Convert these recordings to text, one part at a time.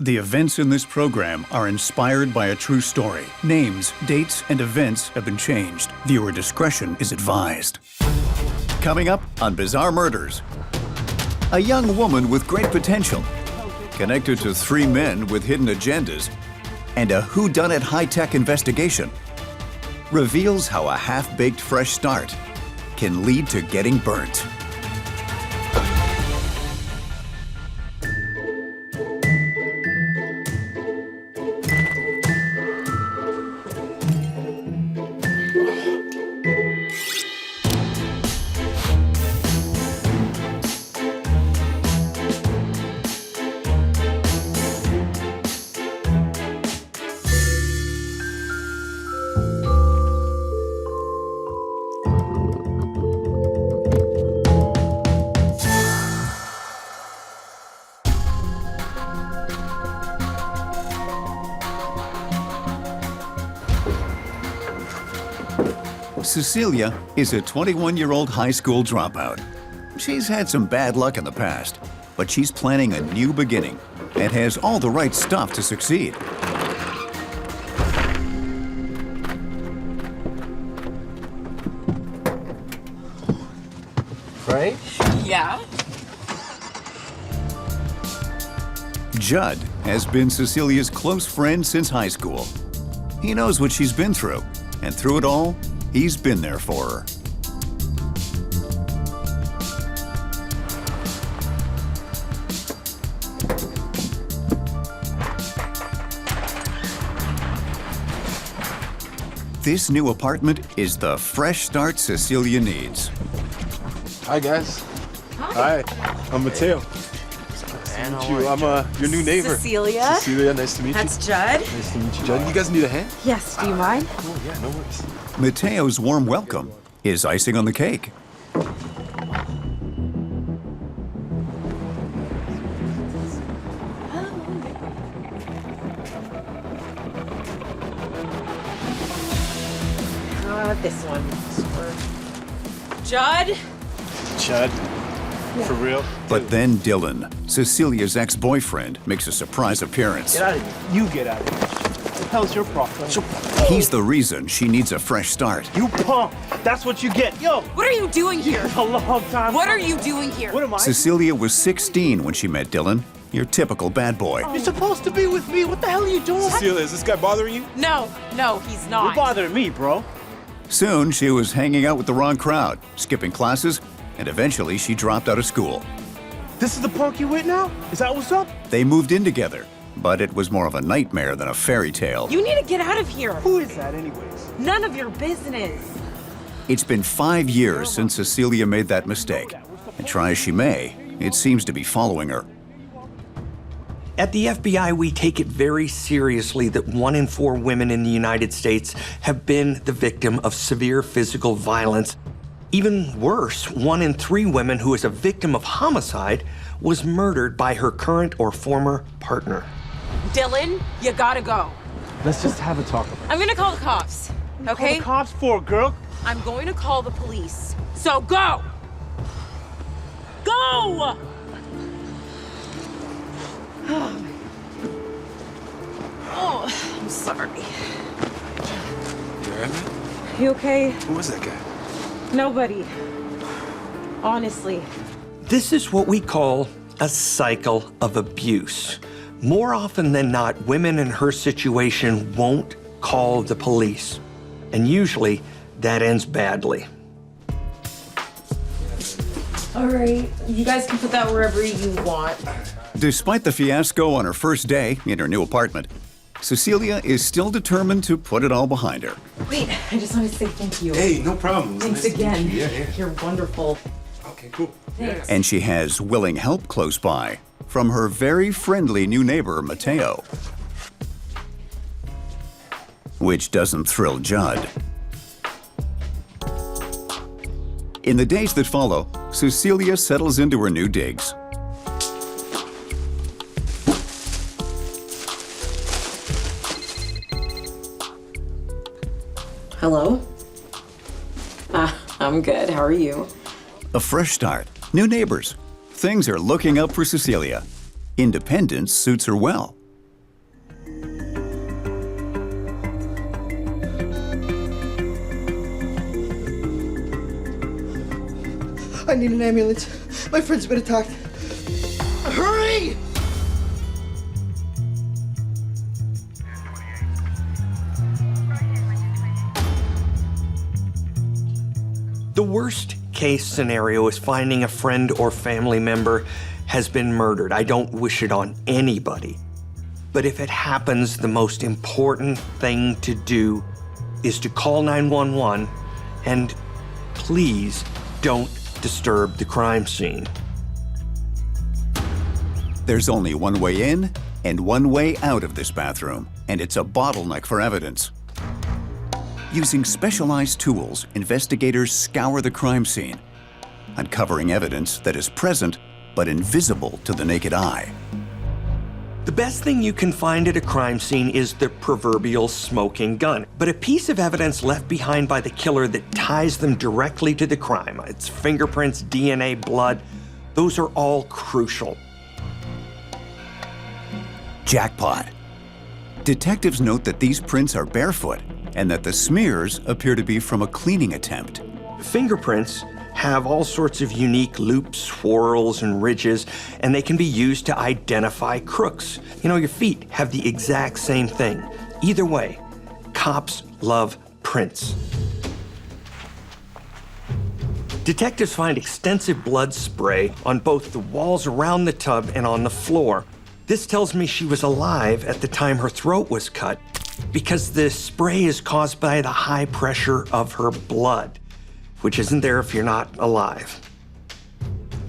The events in this program are inspired by a true story. Names, dates, and events have been changed. Viewer discretion is advised. Coming up on Bizarre Murders, a young woman with great potential, connected to three men with hidden agendas, and a whodunit high-tech investigation reveals how a half-baked fresh start can lead to getting burnt. Cecilia is a 21-year-old high school dropout. She's had some bad luck in the past, but she's planning a new beginning and has all the right stuff to succeed. Right? Yeah. Judd has been Cecilia's close friend since high school. He knows what she's been through, and through it all, he's been there for her. This new apartment is the fresh start Cecilia needs. Hi, guys. Hi. Hi, I'm Mato. Nice to meet you. I'm your new neighbor. Cecilia. Cecilia, nice to meet you. That's Judd. Nice to meet you, Judd. You guys need a hand? Yes, do you mind? Oh, yeah, no worries. Mateo's warm welcome is icing on the cake. This one. Judd? Judd, for real? But then Dylan, Cecilia's ex-boyfriend, makes a surprise appearance. Get out of here. You get out of here. What the hell's your problem? He's the reason she needs a fresh start. You punk. That's what you get. Yo, What are you doing here? a long time. What are you doing here? What am I? Cecilia was 16 when she met Dylan, your typical bad boy. You're supposed to be with me. What the hell are you doing? Cecilia, is this guy bothering you? No, he's You're not. bothering me, bro. Soon, she was hanging out with the wrong crowd, skipping classes, and eventually she dropped out of school. This is the punk you with now? Is that what's up? They moved in together, but it was more of a nightmare than a fairy tale. You need to get out of here. Who is that anyways? None of your business. It's been 5 years since Cecilia made that mistake, and try as she may, it seems to be following her. At the FBI, we take it very seriously that 1 in 4 women in the United States have been the victim of severe physical violence. Even worse, 1 in 3 women who is a victim of homicide was murdered by her current or former partner. Dylan, you gotta go. Let's just have a talk about it. I'm gonna call the cops, Call okay? the cops for, girl. I'm going to call the police. So go! Go! Oh, I'm sorry. You all right, man? You okay? Who was that guy? Nobody. Honestly. This is what we call a cycle of abuse. More often than not, women in her situation won't call the police. And usually, that ends badly. All right, you guys can put that wherever you want. Despite the fiasco on her first day in her new apartment, Cecilia is still determined to put it all behind her. Wait, I just want to say thank you. Hey, no problem. Thanks Nice to meet again. you. Yeah. You're wonderful. Okay, cool. Thanks. And she has willing help close by from her very friendly new neighbor, Mato. Which doesn't thrill Judd. In the days that follow, Cecilia settles into her new digs. Hello? I'm good. How are you? A fresh start, new neighbors. Things are looking up for Cecilia. Independence suits her well. I need an ambulance. My friend's been attacked. Hurry! The worst case scenario is finding a friend or family member has been murdered. I don't wish it on anybody. But if it happens, the most important thing to do is to call 911 and please don't disturb the crime scene. There's only one way in and one way out of this bathroom, and it's a bottleneck for evidence. Using specialized tools, investigators scour the crime scene, uncovering evidence that is present but invisible to the naked eye. The best thing you can find at a crime scene is the proverbial smoking gun, but a piece of evidence left behind by the killer that ties them directly to the crime. It's fingerprints, DNA, blood. Those are all crucial. Jackpot. Detectives note that these prints are barefoot and that the smears appear to be from a cleaning attempt. Fingerprints have all sorts of unique loops, swirls, and ridges, and they can be used to identify crooks. You know, your feet have the exact same thing. Either way, cops love prints. Detectives find extensive blood spray on both the walls around the tub and on the floor. This tells me she was alive at the time her throat was cut, because the spray is caused by the high pressure of her blood, which isn't there if you're not alive.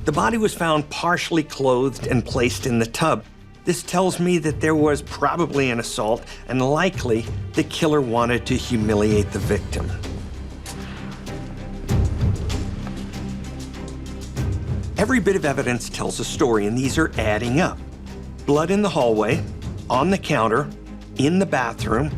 The body was found partially clothed and placed in the tub. This tells me that there was probably an assault, and likely the killer wanted to humiliate the victim. Every bit of evidence tells a story, and these are adding up. Blood in the hallway, on the counter, in the bathroom,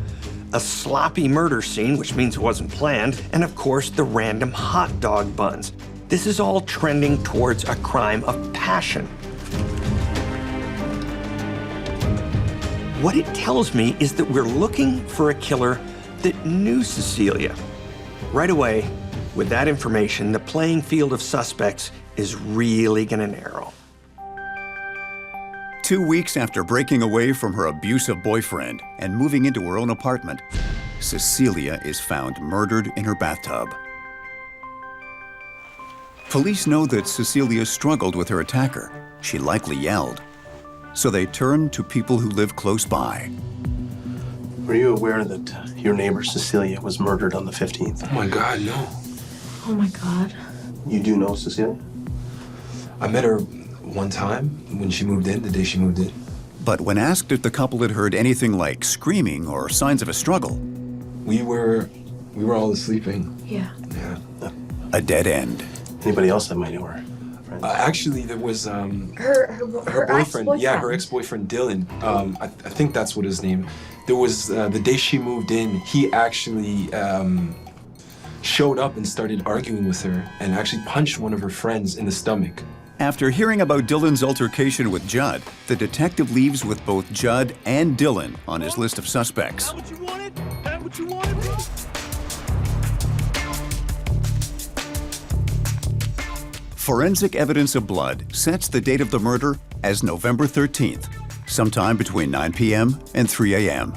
a sloppy murder scene, which means it wasn't planned, and of course, the random hot dog buns. This is all trending towards a crime of passion. What it tells me is that we're looking for a killer that knew Cecilia. Right away, with that information, the playing field of suspects is really gonna narrow. 2 weeks after breaking away from her abusive boyfriend and moving into her own apartment, Cecilia is found murdered in her bathtub. Police know that Cecilia struggled with her attacker. She likely yelled. So they turned to people who live close by. Were you aware that your neighbor Cecilia was murdered on the 15th? Oh my God, no. Oh my God. You do know Cecilia? I met her one time when she moved in, the day she moved in. But when asked if the couple had heard anything like screaming or signs of a struggle, We were all sleeping. Yeah. Yeah. a dead end. Anybody else that might know her? Actually, there was Her boyfriend. ex-boyfriend. Yeah, her ex-boyfriend Dylan. I think that's what his name. There was the day she moved in. He actually showed up and started arguing with her, and actually punched one of her friends in the stomach. After hearing about Dylan's altercation with Judd, the detective leaves with both Judd and Dylan on his list of suspects. That what you wanted? That what you wanted, bro? Forensic evidence of blood sets the date of the murder as November 13th, sometime between 9 p.m. and 3 a.m.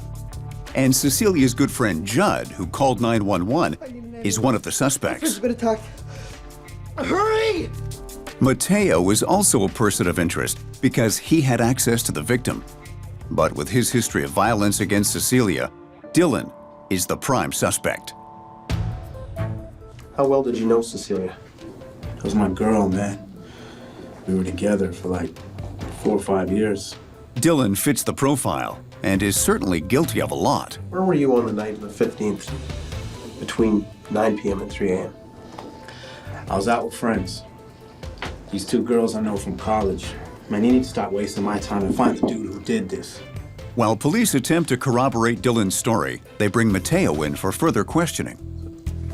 And Cecilia's good friend Judd, who called 911, is one of the My friend's suspects. been attacked. Hurry! Mato is also a person of interest because he had access to the victim. But with his history of violence against Cecilia, Dylan is the prime suspect. How well did you know Cecilia? That was my girl, man. We were together for like 4 or 5 years. Dylan fits the profile and is certainly guilty of a lot. Where were you on the night of the 15th between 9 p.m. and 3 a.m.? I was out with friends. These 2 girls I know from college. Man, you need to stop wasting my time and find the dude who did this. While police attempt to corroborate Dylan's story, they bring Matteo in for further questioning.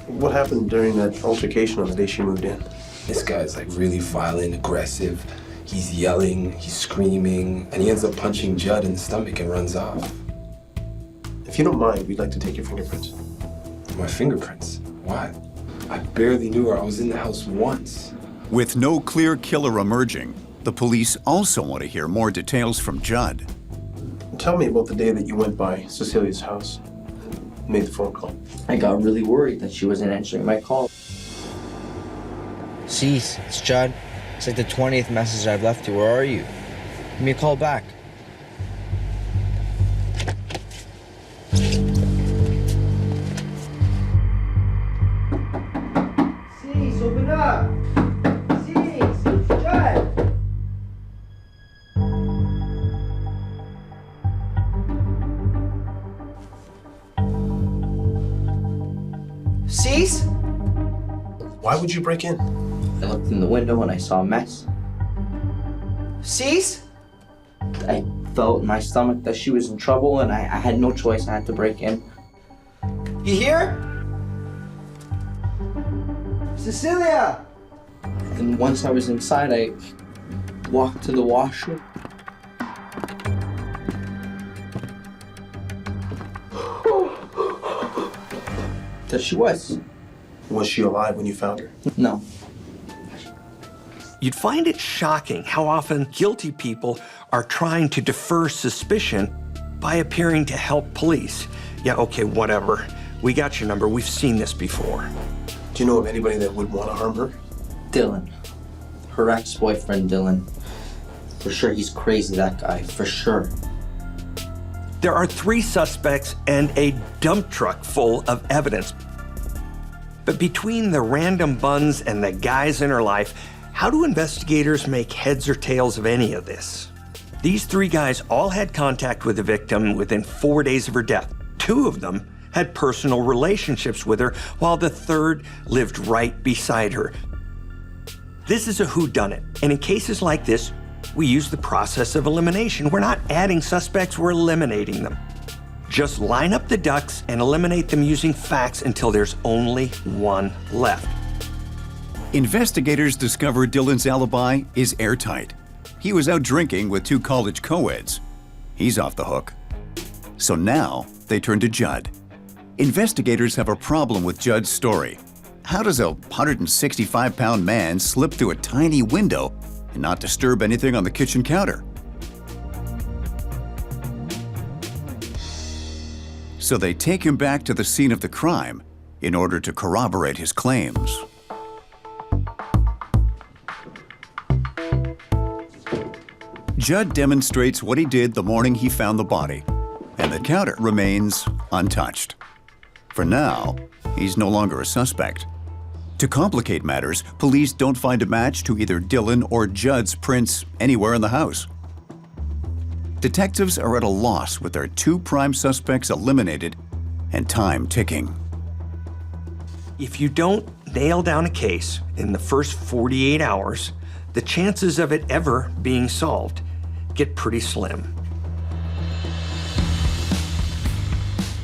What happened during that altercation on the day she moved in? This guy's like really violent, aggressive. He's yelling, he's screaming, and he ends up punching Judd in the stomach and runs off. If you don't mind, we'd like to take your fingerprints. My fingerprints? Why? I barely knew her. I was in the house once. With no clear killer emerging, the police also want to hear more details from Judd. Tell me about the day that you went by Cecilia's house. Made the phone call. I got really worried that she wasn't answering my call. Cease, it's Judd. It's like the 20th message I've left you. Where are you? Give me a call back. Cease, open up! Cease, it's Judd! Cease? Why would you break in? I looked in the window and I saw a mess. Cease? I felt in my stomach that she was in trouble and I had no choice. I had to break in. You hear? Cecilia! And once I was inside, I walked to the washroom. There she was. Was she alive when you found her? No. You'd find it shocking how often guilty people are trying to defer suspicion by appearing to help police. Yeah, okay, whatever. We got your number. We've seen this before. Do you know of anybody that would want to harm her? Dylan. Her ex-boyfriend, Dylan. For sure, he's crazy, that guy. For sure. There are 3 suspects and a dump truck full of evidence. But between the random buns and the guys in her life, how do investigators make heads or tails of any of this? These 3 guys all had contact with the victim within 4 days of her death. 2 of them had personal relationships with her, while the 3rd lived right beside her. This is a whodunit, and in cases like this, we use the process of elimination. We're not adding suspects, we're eliminating them. Just line up the ducks and eliminate them using facts until there's only one left. Investigators discover Dylan's alibi is airtight. He was out drinking with 2 college co-eds. He's off the hook. So now they turn to Judd. Investigators have a problem with Judd's story. How does a 165-pound man slip through a tiny window and not disturb anything on the kitchen counter? So they take him back to the scene of the crime in order to corroborate his claims. Judd demonstrates what he did the morning he found the body, and the counter remains untouched. For now, he's no longer a suspect. To complicate matters, police don't find a match to either Dylan or Judd's prints anywhere in the house. Detectives are at a loss with their 2 prime suspects eliminated and time ticking. If you don't nail down a case in the first 48 hours, the chances of it ever being solved get pretty slim.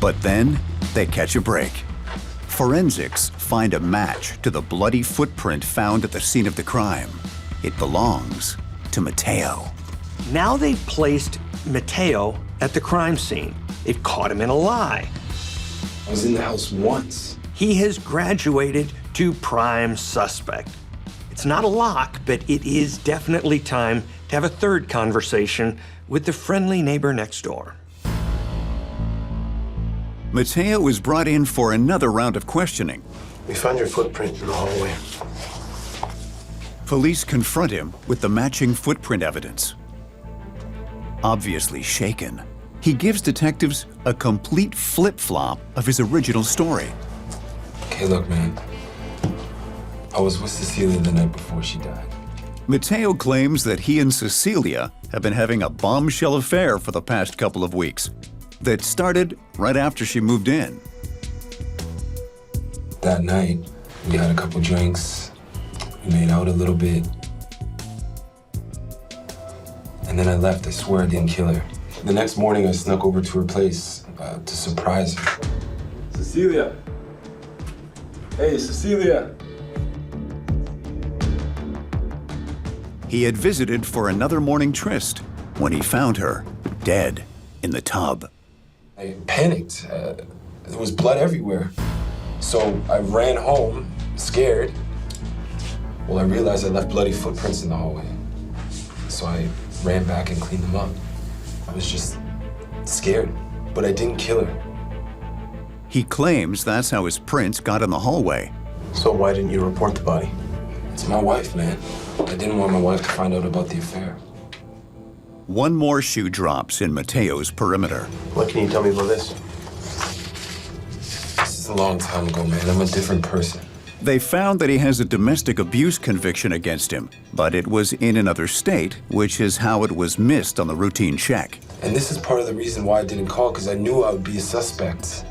But then they catch a break. Forensics find a match to the bloody footprint found at the scene of the crime. It belongs to Mato. Now they've placed Mato at the crime scene. They've caught him in a lie. I was in the house once. He has graduated to prime suspect. It's not a lock, but it is definitely time to have a 3rd conversation with the friendly neighbor next door. Mato was brought in for another round of questioning. We found your footprint in the hallway. Police confront him with the matching footprint evidence. Obviously shaken, he gives detectives a complete flip-flop of his original story. Okay, look, man. I was with Cecilia the night before she died. Mato claims that he and Cecilia have been having a bombshell affair for the past couple of weeks that started right after she moved in. That night, we had a couple drinks, we made out a little bit, and then I left. I swear I didn't kill her. The next morning, I snuck over to her place to surprise her. Cecilia. Hey, Cecilia. He had visited for another morning tryst when he found her dead in the tub. I panicked. There was blood everywhere. So I ran home, scared, Well, I realized I left bloody footprints in the hallway. So I ran back and cleaned them up. I was just scared, but I didn't kill her. He claims that's how his prints got in the hallway. So why didn't you report the body? It's my wife, man. I didn't want my wife to find out about the affair. One more shoe drops in Mateo's perimeter. What can you tell me about this? This is a long time ago, man. I'm a different person. They found that he has a domestic abuse conviction against him, but it was in another state, which is how it was missed on the routine check. And this is part of the reason why I didn't call, because I knew I would be a suspect.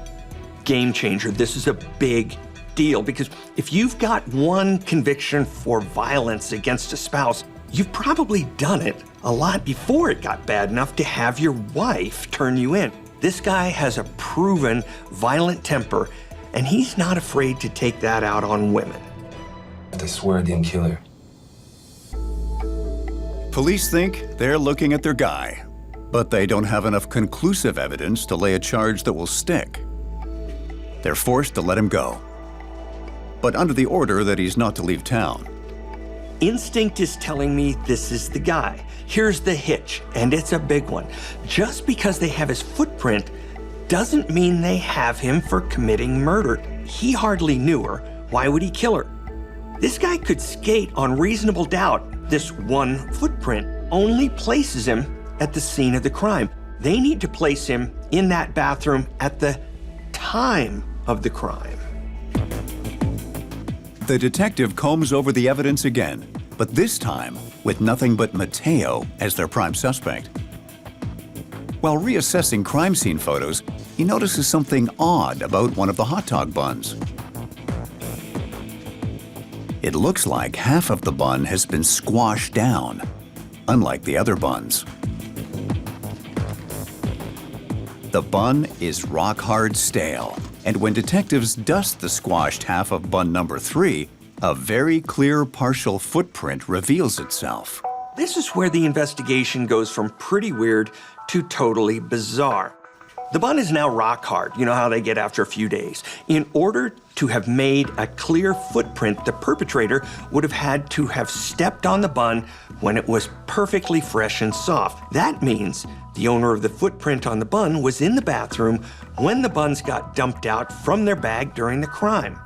Game changer. This is a big deal because if you've got one conviction for violence against a spouse, you've probably done it a lot before it got bad enough to have your wife turn you in. This guy has a proven violent temper, and he's not afraid to take that out on women. I swear I didn't kill her. Police think they're looking at their guy, but they don't have enough conclusive evidence to lay a charge that will stick. They're forced to let him go, but under the order that he's not to leave town. Instinct is telling me this is the guy. Here's the hitch, and it's a big one. Just because they have his footprint doesn't mean they have him for committing murder. He hardly knew her. Why would he kill her? This guy could skate on reasonable doubt. This one footprint only places him at the scene of the crime. They need to place him in that bathroom at the time of the crime. The detective combs over the evidence again, but this time with nothing but Mateo as their prime suspect. While reassessing crime scene photos, he notices something odd about one of the hot dog buns. It looks like half of the bun has been squashed down, unlike the other buns. The bun is rock-hard stale, and when detectives dust the squashed half of bun number 3, a very clear partial footprint reveals itself. This is where the investigation goes from pretty weird to totally bizarre. The bun is now rock hard. You know how they get after a few days. In order to have made a clear footprint, the perpetrator would have had to have stepped on the bun when it was perfectly fresh and soft. That means the owner of the footprint on the bun was in the bathroom when the buns got dumped out from their bag during the crime.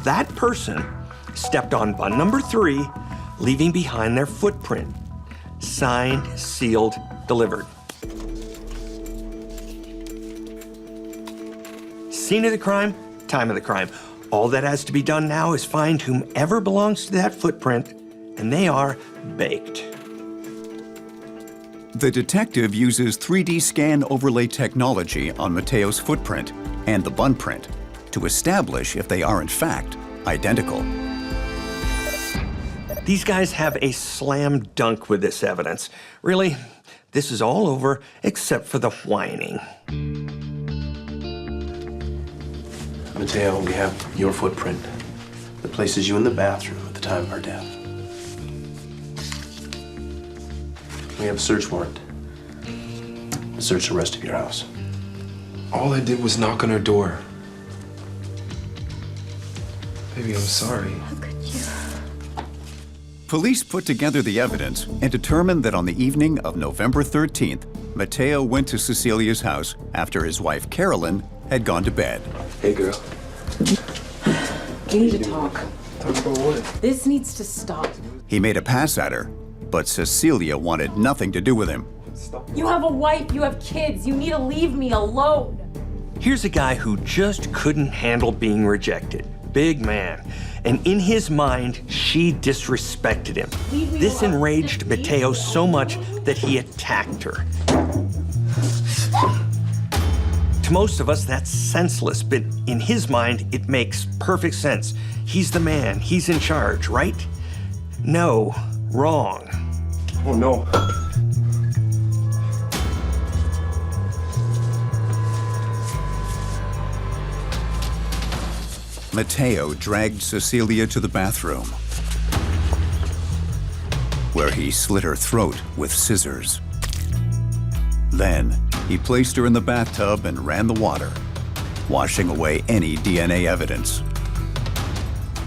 That person stepped on bun number 3, leaving behind their footprint. Signed, sealed, delivered. Scene of the crime, time of the crime. All that has to be done now is find whomever belongs to that footprint, and they are baked. The detective uses 3D scan overlay technology on Mateo's footprint and the bun print to establish if they are in fact identical. These guys have a slam dunk with this evidence. Really, this is all over except for the whining. Mateo, we have your footprint that places you in the bathroom at the time of her death. We have a search warrant to search the rest of your house. All I did was knock on her door. Baby, I'm sorry. Police put together the evidence and determined that on the evening of November 13th, Mateo went to Cecilia's house after his wife, Carolyn, had gone to bed. Hey, girl. We need to talk. Talk about what? This needs to stop. He made a pass at her, but Cecilia wanted nothing to do with him. You have a wife, you have kids, you need to leave me alone. Here's a guy who just couldn't handle being rejected. Big man. And in his mind, she disrespected him. This enraged Mateo so much that he attacked her. To most of us, that's senseless, but in his mind, it makes perfect sense. He's the man, he's in charge, right? No, wrong. Oh, no. Mateo dragged Cecilia to the bathroom, where he slit her throat with scissors. Then, he placed her in the bathtub and ran the water, washing away any DNA evidence.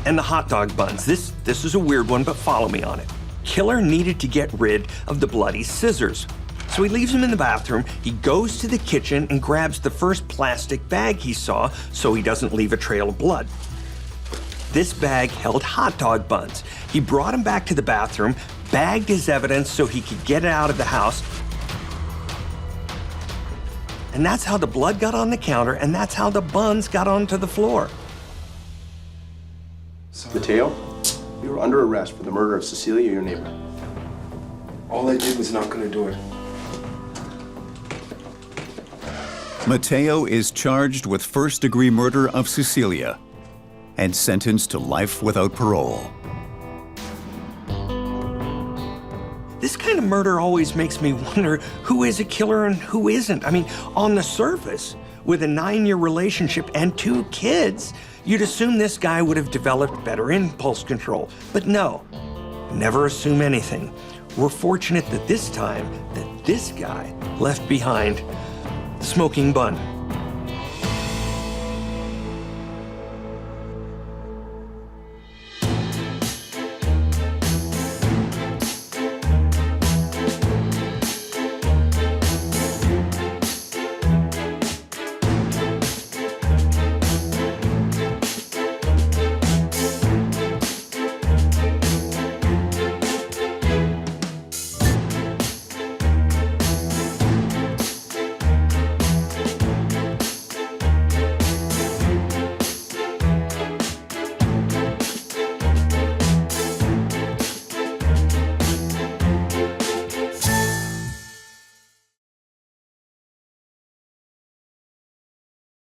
and the hot dog buns. This is a weird one, but follow me on it. Killer needed to get rid of the bloody scissors. So he leaves them in the bathroom, he goes to the kitchen and grabs the first plastic bag he saw so he doesn't leave a trail of blood. This bag held hot dog buns. He brought them back to the bathroom, bagged his evidence so he could get it out of the house. And that's how the blood got on the counter, and that's how the buns got onto the floor. Mateo, you were under arrest for the murder of Cecilia, your neighbor. All I did was knock on her door. Mateo is charged with first-degree murder of Cecilia and sentenced to life without parole. This kind of murder always makes me wonder who is a killer and who isn't. I mean, on the surface, with a 9-year relationship and 2 kids, you'd assume this guy would have developed better impulse control. But no, never assume anything. We're fortunate that this time, that this guy left behind the smoking bun.